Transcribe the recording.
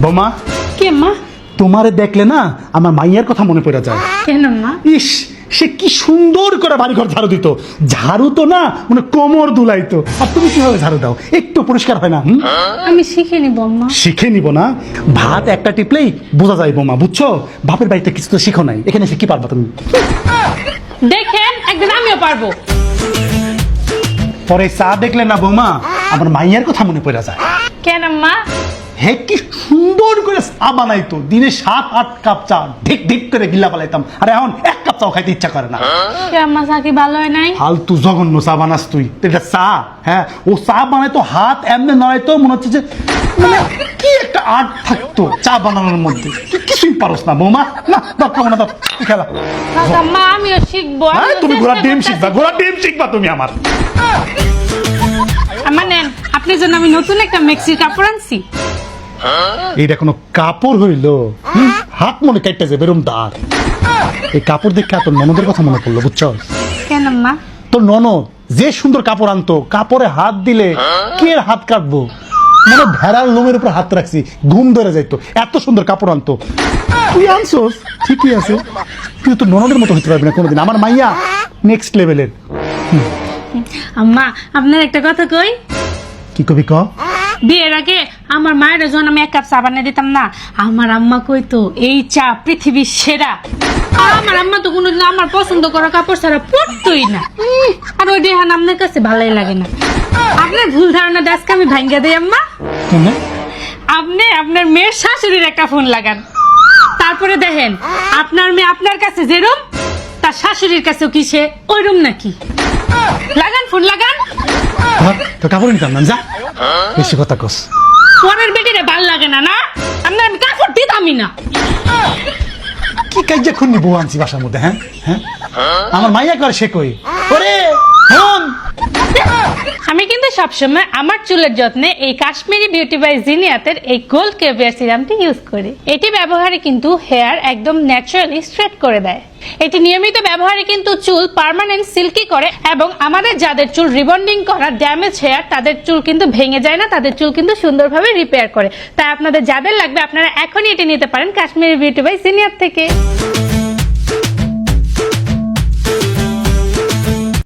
বৌমা কে মা? তোমারে দেখলে না আমার মাইয়ার কথা মনে পড়ে যায়। কেন মা? ইস, সে কি সুন্দর করে বাড়িঘর ঝাড়ু দিত। ঝাড়ু তো না মানে কোমর দুলাইতো। আর তুমি কিভাবে ঝাড়ু দাও? একটু পরিষ্কার হয় না? আমি শিখে নিব আম্মা। শিখে নিব না? ভাত একটা টিপলেই বোঝা যায় বৌমা, বুঝছো? বাপের বাড়িতে কিছু তো শিখো নাই, এখানে এসে কি পারবা তুমি? দেখেন একদিন আমিও পারবো। পরে চা দেখলে না বৌমা আমার মাইয়ার কথা মনে পড়ে যায়। কেন আম্মা? হে কি সুন্দর করে চা বানাইতো, দিনে 7-8 কাপ চা ঢিক ঢিক করে গিলা পালাইতাম। আর এখন 1 কাপ চাও খাইতে ইচ্ছা করে না। কে আম্মা, চা কি ভালো হয় নাই? ফালতু জঘন্য চা বানাস তুই। এটা চা? হ্যাঁ, ও চা বানাইতো হাত এমনি নড়াইতো, মনে হচ্ছে যে মানে কি একটা আর্ট থাকতো চা বানানোর মধ্যে। তুই কিছুই পারস না বৌমা। না দরকার না, তুই খেলা। আম্মা আমিও শিখবো। হ্যাঁ, তুমি ঘোড়ার ডিম শিখবা, ঘোড়ার ডিম শিখবা তুমি আমার। আম্মা নেন, আপনার জন্য আমি নতুন একটা মেক্সির কাপড় আনছি। এইটা কোনো কাপড় হইলো? হাত মনে কাটতে যাবে এরম দাঁড়। এই কাপড় দেখে তোর ননদের কথা মনে পড়লো, বুঝছো? কেন আম্মা? তোর ননদ যে সুন্দর কাপড় আনতো, কাপড়ে হাত দিলে কে হাত কাটবো? মানে ভেড়ার লোমের উপর হাত রাখছি, ঘুম ধরে যাইতো, এত সুন্দর কাপড় আনতো। তুই আনছোস ঠিকই আছে, তুই তো ননদের মতো হতে পারবি না কোনোদিন। আমার মাইয়া নেক্সট লেভেলের। আম্মা আপনার একটা কথা কই। কি কবি ক? বিয়ের আগে আমার মায়ের যখন আমি 1 কাপ চা বানিয়ে দিতাম না, আমার আম্মা কইতো এই চা পৃথিবীর সেরা। আর আমার আম্মা তো কোনোদিন আমার পছন্দ করা কাপড় ছাড়া পরতই না। আর ওই দেহান আপনার কাছে ভালোই লাগে না। আপনার ভুল ধারণা আজকে আমি ভাঙ্গা দেই আম্মা। কেমনে? আপনি আপনার মেয়ের শাশুড়ির একটা ফোন লাগান, তারপরে দেখেন আপনার মেয়ে আপনার কাছে যেরম তার শাশুড়ির কাছেও কি সে ওইরম নাকি। লাগান, ফোন লাগান। তো কাপড় নিতাম না, যা বেশি কথা কস। পরের বেটিরে ভাল লাগে না না, আপনার আমি কাপড় দিতামই না। কি কাজে খুন্নি বউ আনছি বাসার মধ্যে? হ্যাঁ হ্যাঁ, আমার মাইয়া করে সে কই ওরে ফোন। আমি কিন্তু সবসময় আমার চুলের যত্নে এই কাশ্মীরি বিউটি বাই জিনিয়াতের এই গোল্ড কেভিয়ার সিরামটি ইউজ করি। এটি ব্যবহারে কিন্তু হেয়ার একদম ন্যাচারালি স্ট্রেট করে দেয়। এটি নিয়মিত ব্যবহারে কিন্তু চুল পার্মানেন্ট সিল্কি করে, এবং আমাদের যাদের চুল রিবন্ডিং করা ড্যামেজ হেয়ার তাদের চুল কিন্তু ভেঙে যায় না, তাদের চুল কিন্তু সুন্দরভাবে রিপেয়ার করে। তাই আপনাদের যাদের লাগবে আপনারা এখনই এটি নিতে পারেন কাশ্মীরি বিউটি বাই জিনিয়াত থেকে।